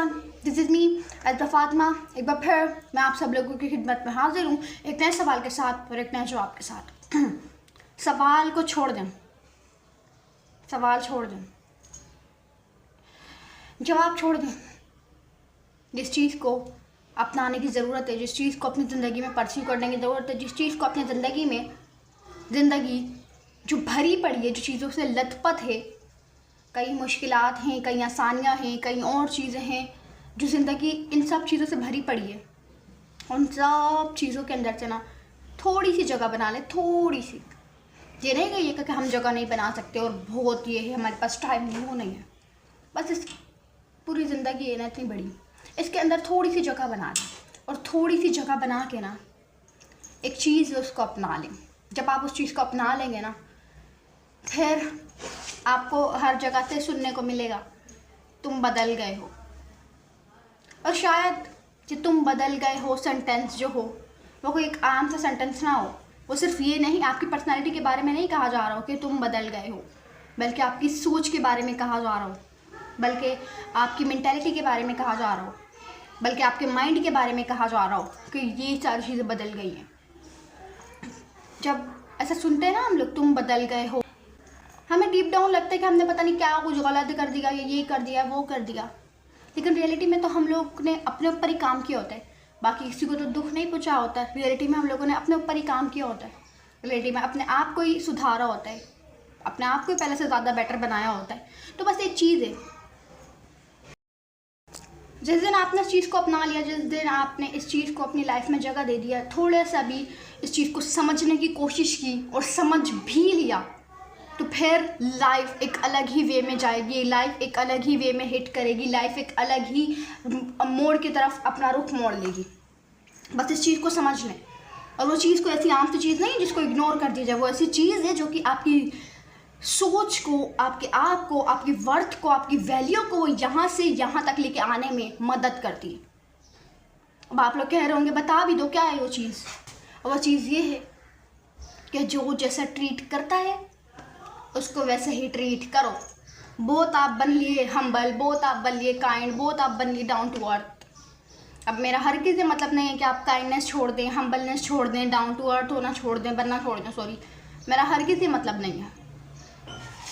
Everyone, this is me Azra Fatima. एक बार फिर मैं आप सब लोगों की खिदमत में हाजिर हूँ एक नए सवाल के साथ और एक नए जवाब के साथ। सवाल को छोड़ दें, सवाल छोड़ दें, जवाब छोड़ दें। जिस चीज़ को अपनाने की ज़रूरत है, जिस चीज़ को अपनी ज़िंदगी में परस्यू करने की ज़रूरत है, जिस चीज़ को अपनी ज़िंदगी में ज़िंदगी जो भरी पड़ी है, जो चीज़ों से लथपथ है, कई मुश्किलात हैं, कई आसानियाँ हैं, कई और चीज़ें हैं, जो ज़िंदगी इन सब चीज़ों से भरी पड़ी है। उन सब चीज़ों के अंदर से ना थोड़ी सी जगह बना लें, थोड़ी सी। ये नहीं कि ये कि हम जगह नहीं बना सकते और बहुत ये है, हमारे पास टाइम नहीं, वो नहीं है। बस इस पूरी ज़िंदगी है ना इतनी बड़ी, इसके अंदर थोड़ी सी जगह बना लें और थोड़ी सी जगह बना के ना एक चीज़ उसको अपना लें। जब आप उस चीज़ को अपना लेंगे ना, फिर आपको हर जगह से सुनने को मिलेगा तुम बदल गए हो। और शायद कि तुम बदल गए हो सेंटेंस जो हो वो कोई एक आम सा सेंटेंस ना हो। वो सिर्फ ये नहीं, आपकी पर्सनालिटी के बारे में नहीं कहा जा रहा हो कि तुम बदल गए हो, बल्कि आपकी सोच के बारे में कहा जा रहा हो, बल्कि आपकी मेंटालिटी के बारे में कहा जा रहा हो, बल्कि आपके माइंड के बारे में कहा जा रहा हो कि ये सारी चीज़ें बदल गई हैं। जब ऐसा सुनते हैं ना हम लोग, तुम बदल गए हो, हमें डीप डाउन लगता है कि हमने पता नहीं क्या कुछ गलत कर दिया, ये कर दिया, वो कर दिया। लेकिन रियलिटी में तो हम लोग ने अपने ऊपर ही काम किया होता है, बाकी किसी को तो दुख नहीं पहुंचा होता है। रियलिटी में हम लोगों ने अपने ऊपर ही काम किया होता है। रियलिटी में अपने आप को ही सुधारा होता है, अपने आप को ही पहले से ज़्यादा बेटर बनाया होता है। तो बस एक चीज़ है, जिस दिन आपने इस चीज़ को अपना लिया, जिस दिन आपने इस चीज़ को अपनी लाइफ में जगह दे दिया, थोड़ा सा भी इस चीज़ को समझने की कोशिश की और समझ भी लिया, तो फिर लाइफ एक अलग ही वे में जाएगी, लाइफ एक अलग ही वे में हिट करेगी, लाइफ एक अलग ही मोड़ की तरफ अपना रुख मोड़ लेगी। बस इस चीज़ को समझ लें। और वो चीज़ कोई ऐसी आम सी चीज़ नहीं जिसको इग्नोर कर दी जाए। वो ऐसी चीज़ है जो कि आपकी सोच को, आपके आप को, आपकी वर्थ को, आपकी वैल्यू को यहाँ से यहाँ तक लेके आने में मदद करती है। अब आप लोग कह रहे होंगे बता भी दो क्या है वो चीज़। और वो चीज़ ये है कि जो जैसा ट्रीट करता है उसको वैसे ही ट्रीट करो। बोथ आप बन लिए हम्बल, बोथ आप बन लिए काइंड, बोथ आप बन लिए डाउन टू अर्थ। अब मेरा हर किसी मतलब नहीं है कि आप काइंडनेस छोड़ दें, हम्बलनेस छोड़ दें, डाउन टू अर्थ होना छोड़ दें, बनना छोड़ दें, सॉरी, मेरा हर किसी मतलब नहीं है।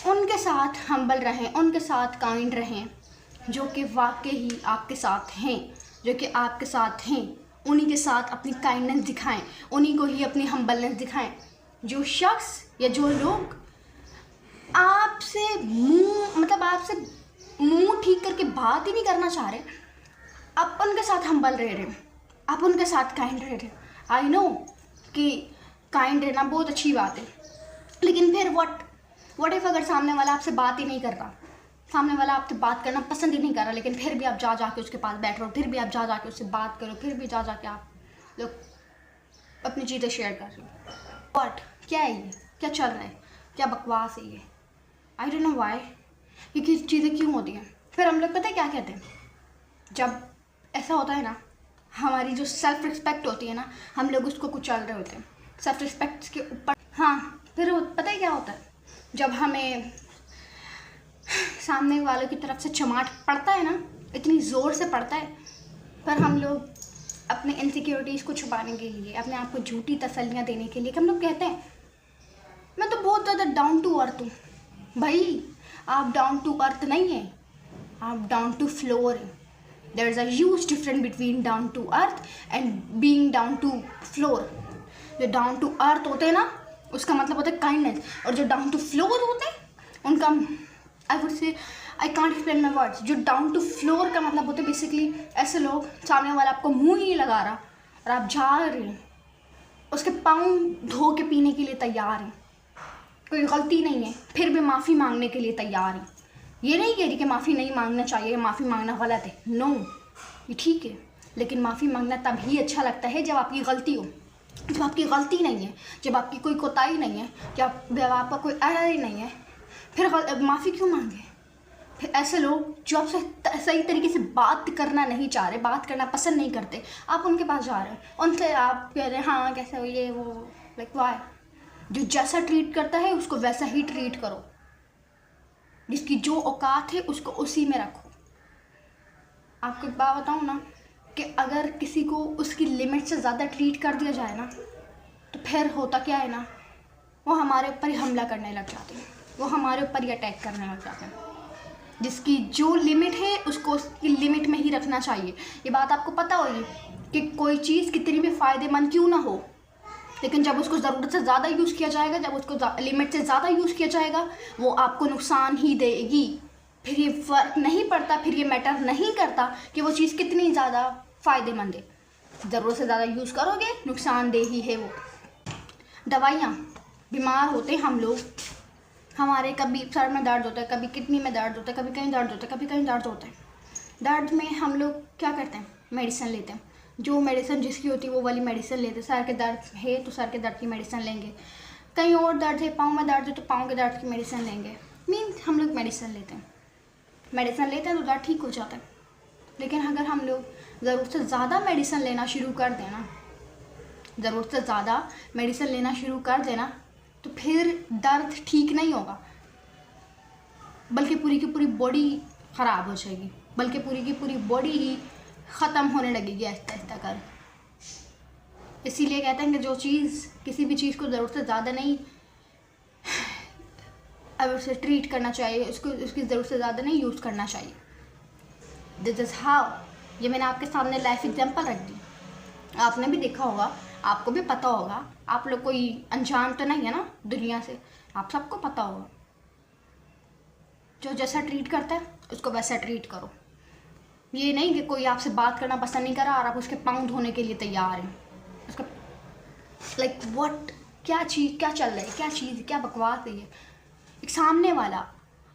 उनके साथ हम्बल रहें, उनके साथ काइंड रहें जो कि वाकई ही आपके साथ हैं, जो कि आपके साथ हैं। उन्हीं के साथ अपनी काइंडनेस दिखाएं, उन्हीं को ही अपनी हम्बलनेस दिखाएं। जो शख्स या जो लोग आपसे आपसे मुंह ठीक करके बात ही नहीं करना चाह रहे, आप उनके साथ हम्बल रह रहे, आप उनके साथ काइंड रह रहे। आई नो कि काइंड रहना बहुत अच्छी बात है, लेकिन फिर व्हाट इफ अगर सामने वाला आपसे बात ही नहीं कर रहा, सामने वाला आपसे बात करना पसंद ही नहीं कर रहा, लेकिन फिर भी आप जा के उसके पास बैठ रहे हो, फिर भी आप जा के उससे बात करो, फिर भी जा के आप लोग अपनी चीज़ें शेयर कर रहे हो। व्हाट, क्या है ये, क्या चल रहा है, क्या बकवास है ये? आई डोंट नो वाई ये चीज़ें क्यों होती हैं। फिर हम लोग पता है क्या कहते हैं, जब ऐसा होता है ना, हमारी जो सेल्फ रिस्पेक्ट होती है ना, हम लोग उसको कुचल रहे होते हैं सेल्फ रिस्पेक्ट के ऊपर। हाँ, फिर पता है क्या होता है, जब हमें सामने वालों की तरफ से चमाट पड़ता है ना, इतनी ज़ोर से पड़ता है, पर हम लोग अपने इनसिक्योरिटीज़ को छुपाने के लिए, अपने आप को झूठी तसल्लियाँ देने के लिए हम लोग कहते हैं मैं तो बहुत ज़्यादा डाउन टू अर्थ हूँ। भाई, आप डाउन टू अर्थ नहीं हैं, आप डाउन टू फ्लोर हैं। There is a huge difference between down to earth and being down to floor. जो डाउन टू अर्थ होते हैं ना, उसका मतलब होता है काइंडनेस, और जो डाउन टू फ्लोर होते हैं उनका, I would say, I can't explain my words. जो डाउन टू फ्लोर का मतलब होता है बेसिकली ऐसे लोग, सामने वाला आपको मुँह ही लगा रहा और आप जा रहे हैं, उसके पाँव धो के पीने के लिए तैयार हैं, कोई गलती नहीं है, फिर भी माफ़ी मांगने के लिए तैयार है। ये नहीं कह रही कि माफ़ी नहीं मांगना चाहिए, माफ़ी मांगना गलत है, नो, ये ठीक है, लेकिन माफ़ी मांगना तभी अच्छा लगता है जब आपकी गलती हो। जब आपकी गलती नहीं है, जब आपकी कोई कोताही नहीं है, जब आपका कोई एरर ही नहीं है, फिर माफ़ी क्यों मांगे? फिर ऐसे लोग जो आपसे सही तरीके से बात करना नहीं चाह रहे, बात करना पसंद नहीं करते, आप उनके पास जा रहे हैं, उनसे आप कह रहे हैं हाँ कैसे हो, ये वो, लाइक वाई? जो जैसा ट्रीट करता है उसको वैसा ही ट्रीट करो, जिसकी जो औकात है उसको उसी में रखो। आपको एक बात बताऊँ ना कि अगर किसी को उसकी लिमिट से ज़्यादा ट्रीट कर दिया जाए ना, तो फिर होता क्या है ना, वो हमारे ऊपर ही हमला करने लग जाते हैं, वो हमारे ऊपर ही अटैक करने लग जाते हैं। जिसकी जो लिमिट है उसको उसकी लिमिट में ही रखना चाहिए। ये बात आपको पता होगी कि कोई चीज़ कितनी भी फ़ायदेमंद क्यों ना हो, लेकिन जब उसको ज़रूरत से ज़्यादा यूज़ किया जाएगा, जब उसको लिमिट से ज़्यादा यूज़ किया जाएगा, वो आपको नुकसान ही देगी। फिर ये फ़र्क नहीं पड़ता, फिर ये मैटर नहीं करता कि वो चीज़ कितनी ज़्यादा फ़ायदेमंद है। ज़रूरत से ज़्यादा यूज़ करोगे, नुकसानदेही है वो। दवाइयाँ, बीमार होते हैं हम लोग, हमारे कभी सर में दर्द होता है, कभी किडनी में दर्द होता है, कभी कहीं दर्द होता है, कभी कहीं दर्द होता है। दर्द में हम लोग क्या करते हैं, मेडिसिन लेते हैं। जो मेडिसिन जिसकी होती है वो वाली मेडिसिन लेते हैं। सर के दर्द है तो सर के दर्द की मेडिसिन लेंगे, कहीं और दर्द है, पाँव में दर्द है तो पाँव के दर्द की मेडिसिन लेंगे। हम लोग मेडिसिन लेते हैं, तो दर्द ठीक हो जाता है। लेकिन अगर हम लोग ज़रूरत से ज़्यादा मेडिसिन लेना शुरू कर देना, तो फिर दर्द ठीक नहीं होगा, बल्कि पूरी की पूरी बॉडी ख़राब हो जाएगी, बल्कि पूरी की पूरी बॉडी ही ख़त्म होने लगेगी आहिस्ता आहिस्ता कर। इसीलिए कहते हैं कि जो चीज़, किसी भी चीज़ को ज़रूरत से ज़्यादा नहीं अब उसे ट्रीट करना चाहिए, उसकी ज़रूरत से ज़्यादा नहीं यूज़ करना चाहिए। दिस इज़ हाउ, ये मैंने आपके सामने लाइफ एग्जांपल रख दी। आपने भी देखा होगा, आपको भी पता होगा, आप लोग कोई अनजान तो नहीं है ना दुनिया से, आप सबको पता होगा। जो जैसा ट्रीट करता है उसको वैसा ट्रीट करो। ये नहीं कि कोई आपसे बात करना पसंद नहीं कर रहा और आप उसके पाँव धोने के लिए तैयार हैं। उसका लाइक व्हाट, क्या चीज़, क्या चल रहा है, क्या चीज़, क्या बकवास है ये। एक सामने वाला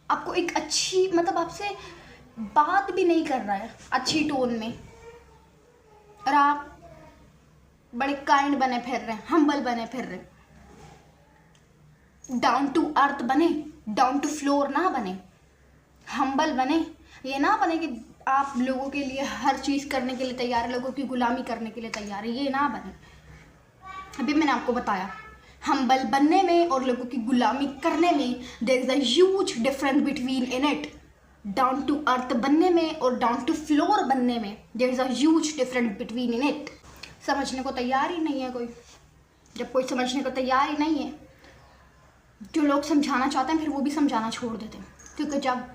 आपको एक अच्छी, मतलब आपसे बात भी नहीं कर रहा है अच्छी टोन में, और आप बड़े काइंड बने फिर रहे हैं, हम्बल बने फिर रहे, डाउन टू अर्थ बने, डाउन टू फ्लोर ना बने, हम्बल बने। ये ना बने कि आप लोगों के लिए हर चीज़ करने के लिए तैयार है, लोगों की गुलामी करने के लिए तैयार है, ये ना बने। अभी मैंने आपको बताया, हम्बल बनने में और लोगों की गुलामी करने में there is a huge difference between in it. Down to earth बनने में और डाउन टू फ्लोर बनने में there is a huge difference between in it. समझने को तैयार ही नहीं है कोई। जब कोई समझने को तैयार ही नहीं है, जो लोग समझाना चाहते हैं फिर वो भी समझाना छोड़ देते हैं, क्योंकि जब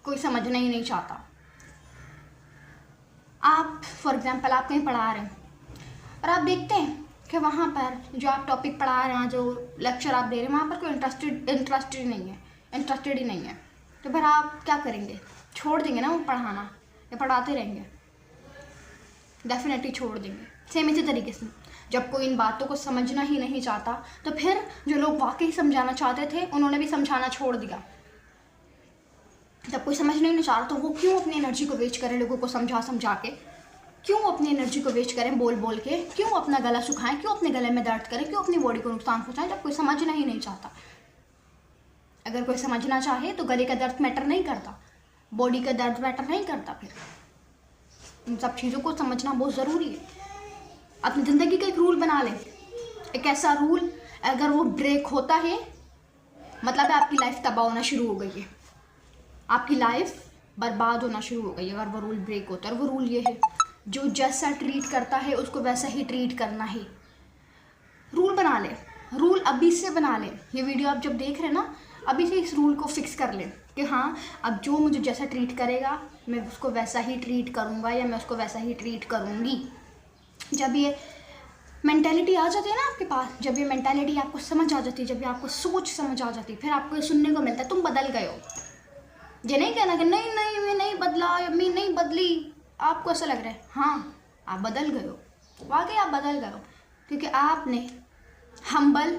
कोई समझना ही नहीं चाहता। आप फॉर एग्जांपल आप कहीं पढ़ा रहे हैं और आप देखते हैं कि वहाँ पर जो आप टॉपिक पढ़ा रहे हैं, जो लेक्चर आप दे रहे हैं, वहाँ पर कोई इंटरेस्टेड ही नहीं है, तो फिर आप क्या करेंगे? छोड़ देंगे ना वो पढ़ाना, या पढ़ाते रहेंगे? डेफिनेटली छोड़ देंगे। सेम इसी तरीके से जब कोई इन बातों को समझना ही नहीं चाहता, तो फिर जो लोग वाकई समझाना चाहते थे उन्होंने भी समझाना छोड़ दिया। जब कोई समझना ही नहीं चाह रहा, तो वो क्यों अपनी एनर्जी को वेस्ट करें लोगों को समझा के? क्यों अपनी एनर्जी को वेस्ट करें बोल बोल के? क्यों अपना गला सुखाएं? क्यों अपने गले में दर्द करें? क्यों अपनी बॉडी को नुकसान पहुँचाएं जब कोई समझना ही नहीं चाहता? अगर कोई समझना चाहे तो गले का दर्द मैटर नहीं करता, बॉडी का दर्द मैटर नहीं करता। फिर इन सब चीज़ों को समझना बहुत ज़रूरी है। अपनी ज़िंदगी का एक रूल बना लें, एक ऐसा रूल, अगर वो ब्रेक होता है मतलब है आपकी लाइफ तबाह होना शुरू हो गई है, आपकी लाइफ बर्बाद होना शुरू हो गई है अगर वो रूल ब्रेक होता है। और वो रूल ये है, जो जैसा ट्रीट करता है उसको वैसा ही ट्रीट करना है। रूल बना ले, रूल अभी से बना ले। ये वीडियो आप जब देख रहे हैं ना, अभी से इस रूल को फिक्स कर लें कि हाँ, अब जो मुझे जैसा ट्रीट करेगा मैं उसको वैसा ही ट्रीट करूँगा, या मैं उसको वैसा ही ट्रीट करूँगी। जब ये मेंटालिटी आ जाती है ना आपके पास, जब ये मेंटालिटी आपको समझ आ जाती है, जब ये आपको सोच समझ आ जाती है, फिर आपको ये सुनने को मिलता है तुम बदल गए हो। ये नहीं कहना कि नहीं मैं नहीं बदला या मैं नहीं बदली। आपको ऐसा लग रहा है, हाँ आप बदल गए हो, वाकई आप बदल गए हो, क्योंकि आपने हम्बल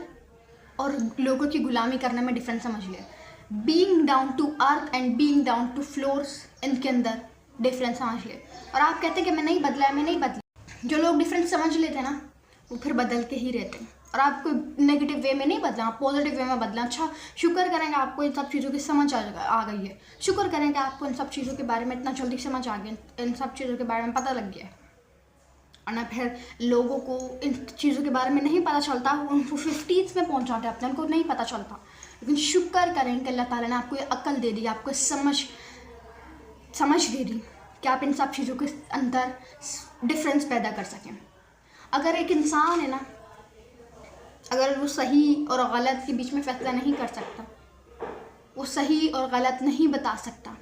और लोगों की गुलामी करने में डिफरेंस समझ लिया। Being down to earth and being down to floors, इनके अंदर डिफरेंस समझ लिया। और आप कहते हैं कि मैं नहीं बदला। जो लोग डिफरेंस समझ लेते हैं ना, वो फिर बदल के ही रहते हैं। और आपको नेगेटिव वे में नहीं बदला, आप पॉजिटिव वे में बदला। अच्छा, शुक्र करेंगे आपको इन सब चीज़ों की समझ आ गई है। शुक्र करेंगे आपको इन सब चीज़ों के बारे में इतना जल्दी समझ आ गया, इन सब चीज़ों के बारे में पता लग गया। और ना फिर लोगों को इन चीज़ों के बारे में नहीं पता चलता, उनको 50s में पहुंच जाते हैं, उनको नहीं पता चलता। लेकिन शुक्र करें कि अल्लाह ताला ने आपको ये अक्ल दे दी, आपको समझ दे दी कि कि आप इन सब चीज़ों के अंदर डिफरेंस पैदा कर सकें। अगर एक इंसान है ना, अगर वो सही और गलत के बीच में फैसला नहीं कर सकता, वो सही और गलत नहीं बता सकता,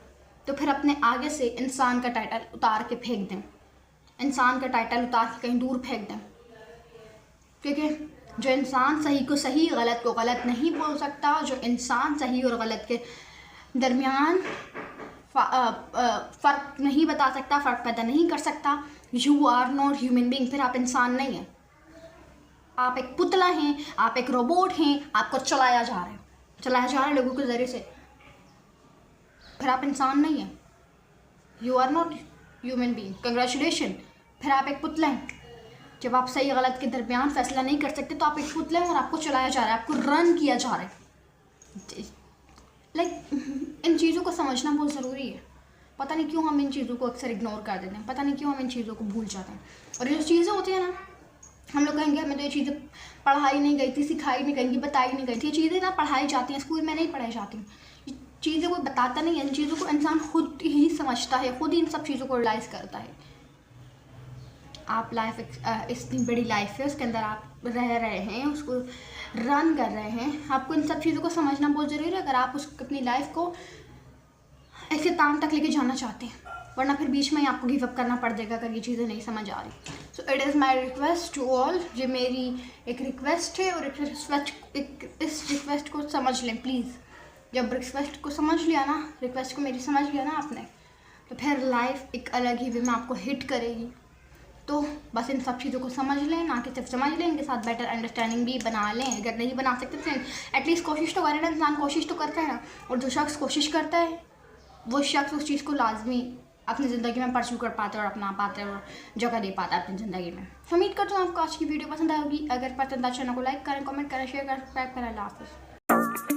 तो फिर अपने आगे से इंसान का टाइटल उतार के फेंक दें, इंसान का टाइटल उतार के कहीं दूर फेंक दें। क्योंकि जो इंसान सही को सही, गलत को गलत नहीं बोल सकता, जो इंसान सही और गलत के दरमियान फ़र्क नहीं बता सकता, फ़र्क पैदा नहीं कर सकता, you are not human being, फिर आप इंसान नहीं हैं। आप एक पुतला हैं, आप एक रोबोट हैं, आपको चलाया जा रहा है लोगों के ज़रिए से, फिर आप इंसान नहीं हैं। You are not human being, congratulation, फिर आप एक पुतला हैं। जब आप सही गलत के दरमियान फैसला नहीं कर सकते तो आप एक पुतला हैं और आपको चलाया जा रहा है, आपको रन किया जा रहा है। इन चीज़ों को समझना बहुत ज़रूरी है। पता नहीं क्यों हम इन चीज़ों को अक्सर इग्नोर कर देते हैं, पता नहीं क्यों हम इन चीज़ों को भूल जाते हैं। और ये जो चीज़ें होती हैं ना, हम लोग कहेंगे हमें तो ये चीज़ें पढ़ाई नहीं गई थी, सिखाई नहीं गई थी, बताई नहीं गई थी। ये चीज़ें ना पढ़ाई जाती हैं, स्कूल में नहीं पढ़ाई जाती। ये चीज़ें कोई बताता नहीं है, इन चीज़ों को इंसान खुद ही समझता है, खुद ही इन सब चीज़ों को रियलाइज़ करता है। आप लाइफ इतनी बड़ी लाइफ है, उसके अंदर आप रह रहे हैं, उसको रन कर रहे हैं, आपको इन सब चीज़ों को समझना बहुत ज़रूरी है अगर आप अपनी लाइफ को एक इख्तिताम तक लेके जाना चाहते हैं, वरना फिर बीच में ही आपको गिव अप करना पड़ जाएगा अगर ये चीज़ें नहीं समझ आ रही। So it is my request to all, ये मेरी एक रिक्वेस्ट है और इस रिक्वेस्ट को समझ लें प्लीज़। जब रिक्वेस्ट को समझ लिया ना, रिक्वेस्ट को मेरी समझ लिया ना आपने, तो फिर लाइफ एक अलग ही वे में आपको हिट करेगी। तो बस इन सब चीज़ों को समझ लें, ना कि सिर्फ समझ लें, इनके साथ बेटर अंडरस्टैंडिंग भी बना लें। अगर नहीं बना सकते तो एटलीस्ट कोशिश तो करें ना, इंसान कोशिश तो करता है ना। और जो शख्स कोशिश करता है वो शख्स उस चीज़ को लाजमी अपनी ज़िंदगी में परस्यू कर पाता है और अपना पाता है और जगह दे पाता है अपनी ज़िंदगी में। उम्मीद करता हूँ आपको आज की वीडियो पसंद आएगी। अगर पसंद आए चैनल को लाइक करें, कमेंट करें, शेयर करें, सब्सक्राइब करें। अल्लाह हाफ़िज़।